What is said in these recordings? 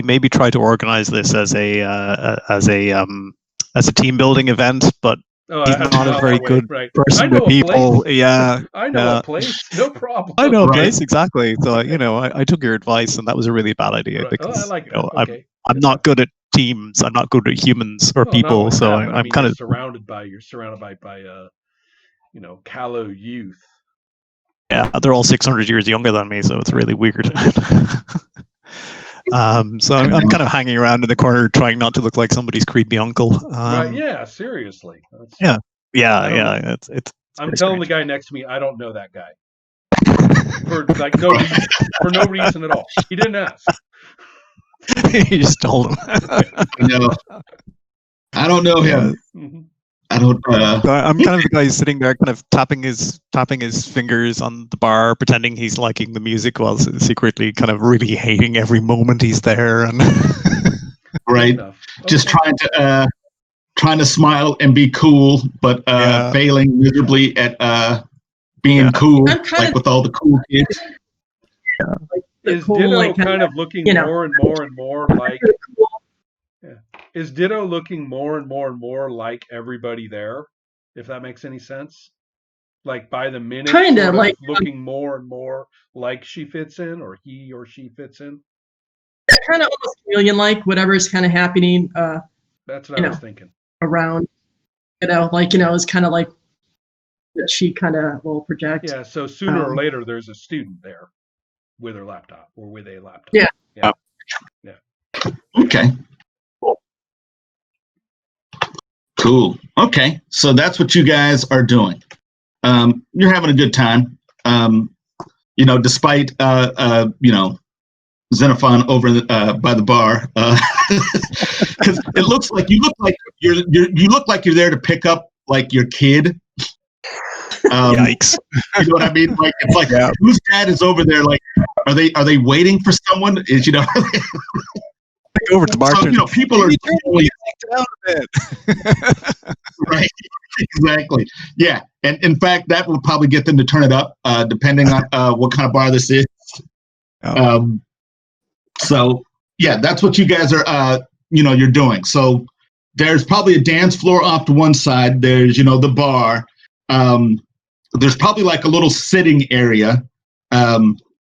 maybe try to organize this as a team building event, but he's not a very good person with people. Yeah, I know a place, no problem. I know a place, exactly. So I took your advice, and that was a really bad idea because I like that. Okay. I'm not good at teams. I'm not good at humans or people. No, so I'm kind of surrounded by callow youth. Yeah, they're all 600 years younger than me, so it's really weird. So I'm kind of hanging around in the corner, trying not to look like somebody's creepy uncle. Right? Yeah, seriously. Yeah. It's I'm telling the guy next to me, I don't know that guy. For no reason at all. He didn't ask. You just told him. No, I don't know him. Mm-hmm. I don't. I'm kind of the guy who's sitting there, kind of tapping his fingers on the bar, pretending he's liking the music, while secretly kind of really hating every moment he's there. And right, just trying to smile and be cool, but failing miserably at being cool, like with all the cool kids. Yeah. Is Ditto kind of looking more and more and more like? Is Ditto looking more and more like everybody there? If that makes any sense, like by the minute, kind of like looking more and more like she fits in, or he or she fits in. Kind of almost chameleon-like, whatever's kind of happening. That's what I was thinking. Around, it's kind of like that she kind of will project. Yeah. So sooner or later, there's a student there with her laptop or with a laptop. Yeah. Okay. Cool. Okay. So that's what you guys are doing. You're having a good time. Despite Xenophon over by the bar, because it looks like you look like you're there to pick up like your kid. Yikes! You know what I mean? Like it's like whose dad is over there? Like, are they waiting for someone? Over to Martin. So, people are totally right. Exactly. Yeah, and in fact, that will probably get them to turn it up, depending on what kind of bar this is. So yeah, that's what you guys are. You're doing. So there's probably a dance floor off to one side. There's the bar. There's probably like a little sitting area.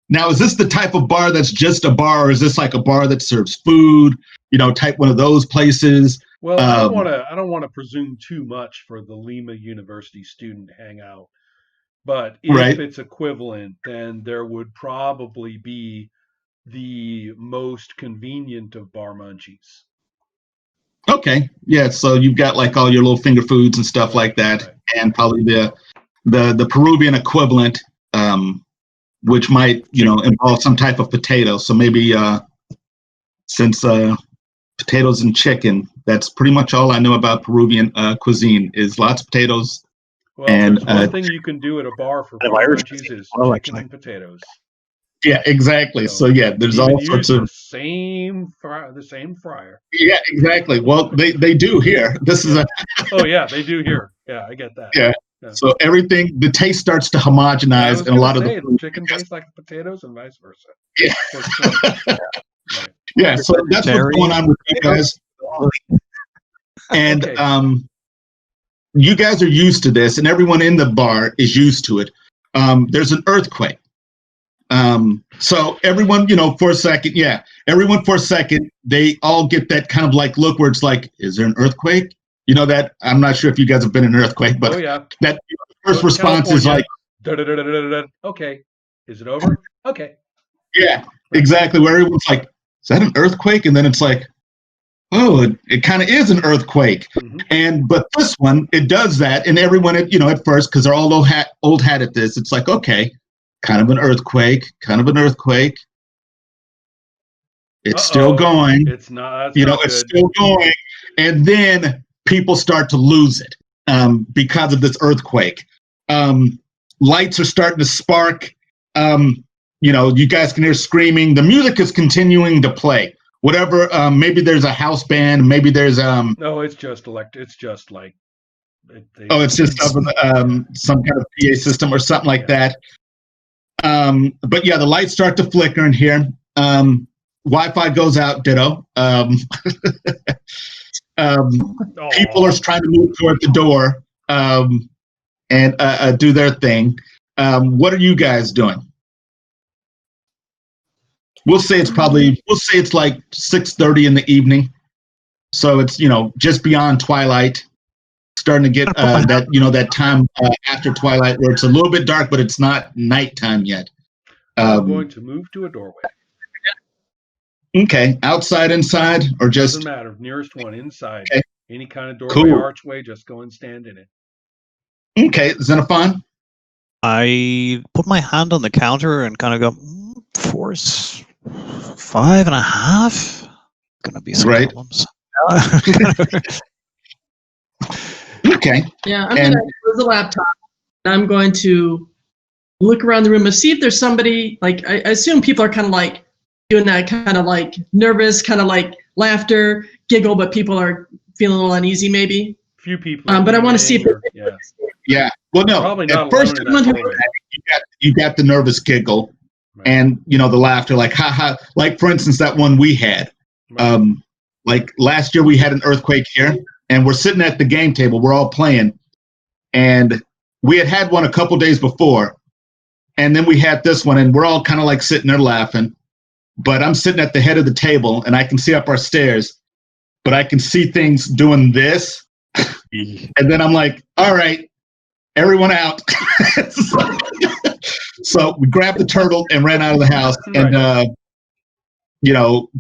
Now, is this the type of bar that's just a bar, or is this like a bar that serves food? Type one of those places. Well, I don't want to presume too much for the Lima University student hangout, but if it's equivalent, then there would probably be the most convenient of bar munchies. Okay, yeah. So you've got like all your little finger foods and stuff like that, and probably the Peruvian equivalent. Which might, involve some type of potato. So maybe since potatoes and chicken, that's pretty much all I know about Peruvian cuisine is lots of potatoes. Well, and one thing you can do at a bar for munchies is chicken and potatoes. Yeah, exactly. So yeah, there's all sorts of the same fryer. Yeah, exactly. Well, they do here. This is Oh yeah, they do here. Yeah, I get that. Yeah. So everything, the taste starts to homogenize, and a lot of the chicken tastes like the potatoes, and vice versa. Yeah. Sure. Yeah. So that's what's going on with you guys, and you guys are used to this, and everyone in the bar is used to it. There's an earthquake. So everyone, for a second, they all get that kind of like look where it's like, is there an earthquake? That I'm not sure if you guys have been in an earthquake, but that first response is like, okay, is it over? Okay. Yeah, exactly. Where everyone's like, is that an earthquake? And then it's like, oh, it kind of is an earthquake. Mm-hmm. But this one, it does that. And everyone, at first, because they're all old hat at this, it's like, okay, kind of an earthquake. It's still going. It's not. It's still going. And then people start to lose it because of this earthquake. Lights are starting to spark. You guys can hear screaming. The music is continuing to play. Whatever. Maybe there's a house band. Maybe there's No, it's just It's just like. It's just some kind of PA system or something like that. But yeah, the lights start to flicker in here. Wi-Fi goes out. Ditto. People are trying to move toward the door and do their thing. What are you guys doing? We'll say it's like 6:30 in the evening, so it's just beyond twilight, starting to get that time after twilight where it's a little bit dark, but it's not nighttime yet. I'm going to move to a doorway. Okay, outside, inside, or just doesn't matter. Nearest one, inside. Okay. Any kind of doorway, archway, just go and stand in it. Okay, Xenophon? I put my hand on the counter and kind of go, 5.5. Gonna be some problems. Okay. Yeah, I'm gonna close the laptop. And I'm going to look around the room and see if there's somebody. Like, I assume people are kind of like doing that kind of like nervous, kind of like laughter, giggle, but people are feeling a little uneasy, maybe. Few people. But I want to see if. Yeah. Well, no. Probably at first, you got the nervous giggle, and the laughter, like ha ha. Like for instance, that one we had. Like last year, we had an earthquake here, and we're sitting at the game table. We're all playing, and we had one a couple days before, and then we had this one, and we're all kind of like sitting there laughing. But I'm sitting at the head of the table, and I can see up our stairs, but I can see things doing this. And then I'm like, all right, everyone out. So we grabbed the turtle and ran out of the house. And,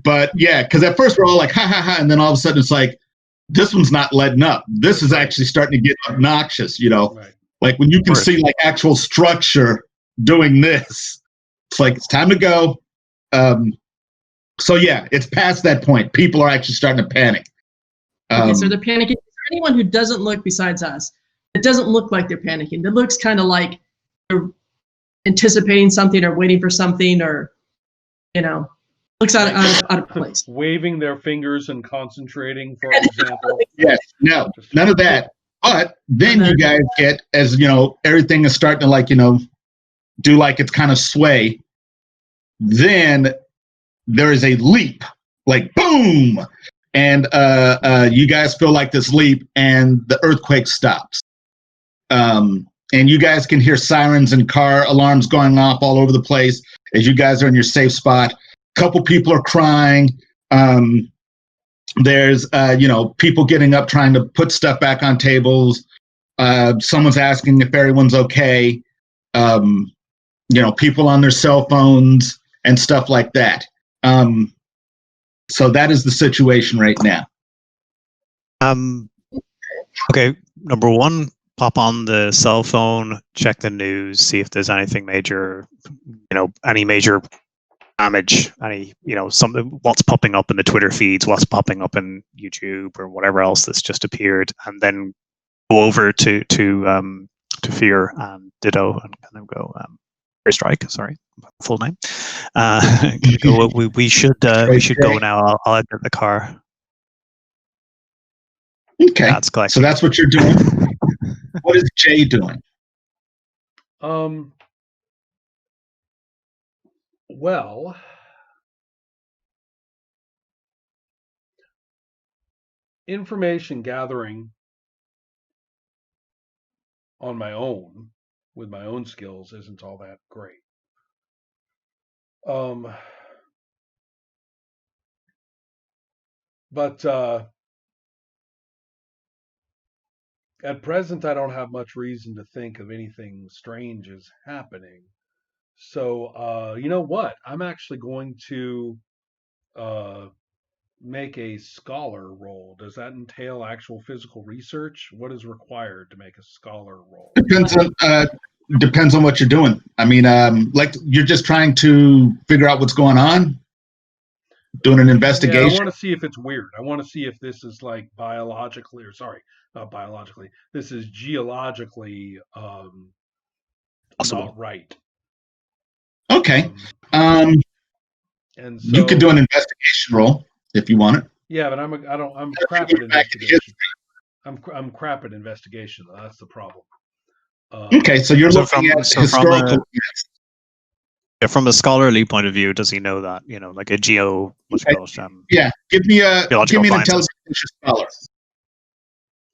but yeah, because at first we're all like, ha, ha, ha. And then all of a sudden it's like, this one's not letting up. This is actually starting to get obnoxious, Like when you can see like actual structure doing this, it's like, it's time to go. So yeah, it's past that point. People are actually starting to panic. Okay, so they're panicking. Is there anyone who doesn't look besides us? It doesn't look like they're panicking. It looks kind of like they're anticipating something or waiting for something, or looks out of place. Waving their fingers and concentrating, for example. Yes, no, none of that. But then you guys get, as everything is starting to like do like it's kind of sway. Then there is a leap, like boom, and you guys feel like this leap, and the earthquake stops. And you guys can hear sirens and car alarms going off all over the place as you guys are in your safe spot. A couple people are crying. There's people getting up trying to put stuff back on tables. Someone's asking if everyone's okay. People on their cell phones and stuff like that. So that is the situation right now. Okay, number one, pop on the cell phone, check the news, see if there's anything major, any major damage, any, something, what's popping up in the Twitter feeds, what's popping up in YouTube or whatever else that's just appeared, and then go over to Fear and Ditto and kind of go, Fearstrike, sorry, full name. We should go now. I'll enter the car. Okay, so that's what you're doing. What is Jay doing? Well, information gathering on my own with my own skills isn't all that great. But at present, I don't have much reason to think of anything strange is happening. So, you know what? I'm actually going to make a scholar roll. Does that entail actual physical research? What is required to make a scholar roll? Depends on what you're doing. I mean, like you're just trying to figure out what's going on, doing an investigation. Yeah, I want to see if it's weird. I want to see if this is like biologically, or sorry, not biologically. This is geologically not right. Okay. And so, you could do an investigation roll if you want it. Yeah, but I'm crap at investigation. I'm crap at investigation. That's the problem. Okay, so you're looking at historical. from a scholarly point of view, does he know that? Like a geo, what's it called? Yeah, give me an Geological intelligence plus your scholar.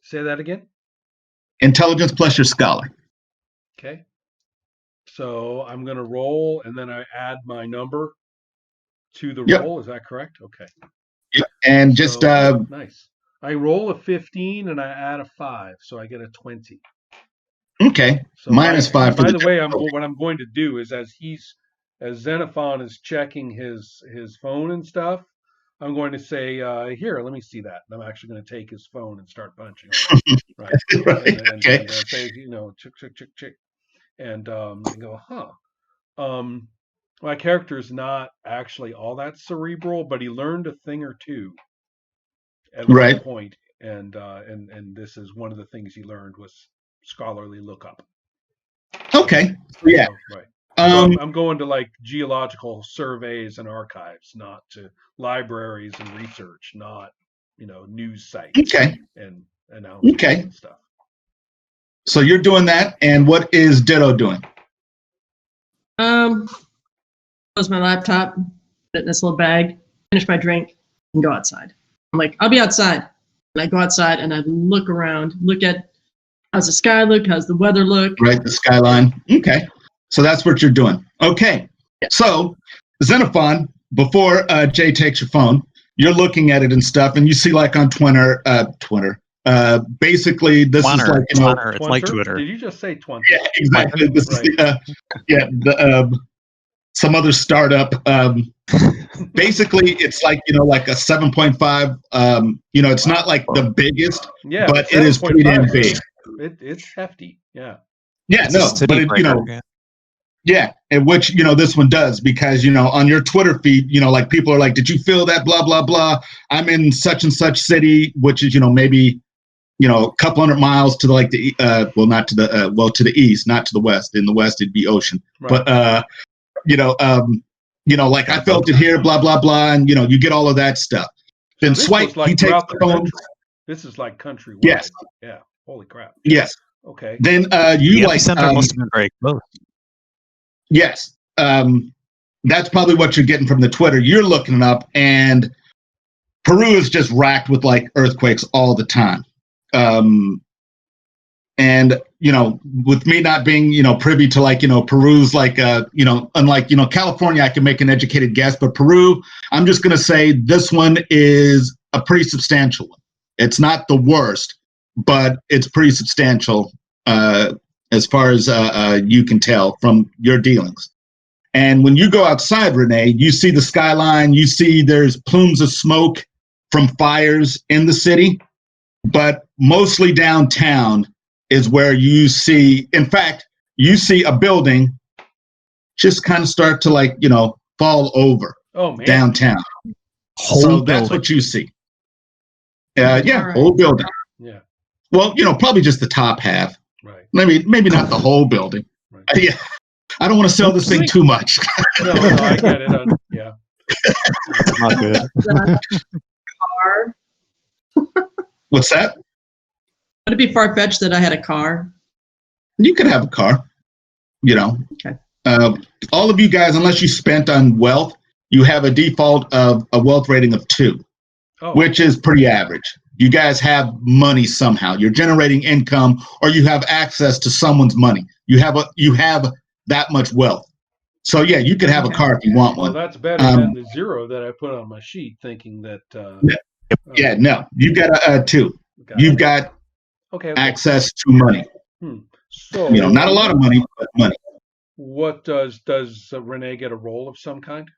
Say that again. Intelligence plus your scholar. Okay. So I'm going to roll, and then I add my number to the roll. Is that correct? Okay. Yep. And just nice. I roll a 15 and I add a 5, so I get a 20. Okay. So -5 for by the way, what I'm going to do is as Xenophon is checking his phone and stuff, I'm going to say, here, let me see that. And I'm actually going to take his phone and start punching on it. Right. Right. Okay. And say, chick. And go, huh. My character's not actually all that cerebral, but he learned a thing or two at one point, and this is one of the things he learned was scholarly lookup. Okay. Yeah. Right. So I'm going to like geological surveys and archives, not to libraries and research, not news sites. Okay. And announcements and stuff. So you're doing that, and what is Ditto doing? Close my laptop, put it in this little bag, finish my drink, and go outside. I'm like, I'll be outside. And I go outside and I look around, look at how's the sky look, how's the weather look. Right, the skyline. Okay. So that's what you're doing. Okay. Yeah. So Xenophon, before Jay takes your phone, you're looking at it and stuff, and you see like on Twitter, basically this is like it's like Twitter. Did you just say Twitter? Yeah, exactly. This is some other startup. Basically, it's like like a 7.5. It's not like the biggest, but it is pretty damn big. It's hefty. Yeah. Yeah, but yeah, and which this one does because on your Twitter feed, like people are like, did you feel that? Blah blah blah. I'm in such and such city, which is maybe a couple hundred miles to the to the east, not to the west. In the west, it'd be ocean. Right. But like I felt it here, blah blah blah, and you get all of that stuff. Then Swipe, he takes the phone. This is like countrywide. Yes. Yeah. Holy crap. Yes. Okay. Then you the epicenter must have been very close. Yes. That's probably what you're getting from the Twitter. You're looking it up, and Peru is just racked with like earthquakes all the time. And with me not being privy to like Peru's like unlike California, I can make an educated guess, but Peru, I'm just gonna say this one is a pretty substantial one. It's not the worst, but it's pretty substantial as far as you can tell from your dealings. And when you go outside, Renee, you see the skyline. You see there's plumes of smoke from fires in the city, but mostly downtown is where you see, in fact, you see a building just kind of start to like, fall over downtown. So that's what you see. Whole building. Yeah. Well, probably just the top half. Right. Maybe not the whole building. Right. Yeah. I don't want to sell this thing too much. No, I get it. Yeah. Not good. Car. What's that? Would it be far-fetched that I had a car? You could have a car. Okay. All of you guys, unless you spent on wealth, you have a default of a wealth rating of 2, which is pretty average. You guys have money somehow. You're generating income, or you have access to someone's money. You have that much wealth. So yeah, you could have a car if you want one. Well, that's better than the 0 that I put on my sheet, thinking that. No, you got a 2. You've got access to money. So not a lot of money, but money. What does Renee get a role of some kind?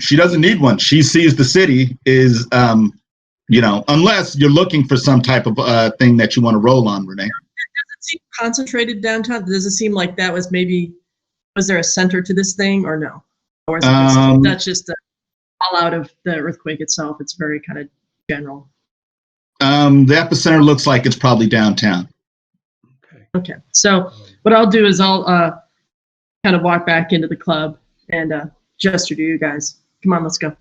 She doesn't need one. She sees the city is unless you're looking for some type of thing that you want to roll on, Renee. Does it seem concentrated downtown? Does it seem like that was there a center to this thing or no? Or is it that's just a fallout of the earthquake itself? It's very kind of general. The epicenter looks like it's probably downtown. Okay. So what I'll do is I'll kind of walk back into the club and gesture to you guys. Come on, let's go.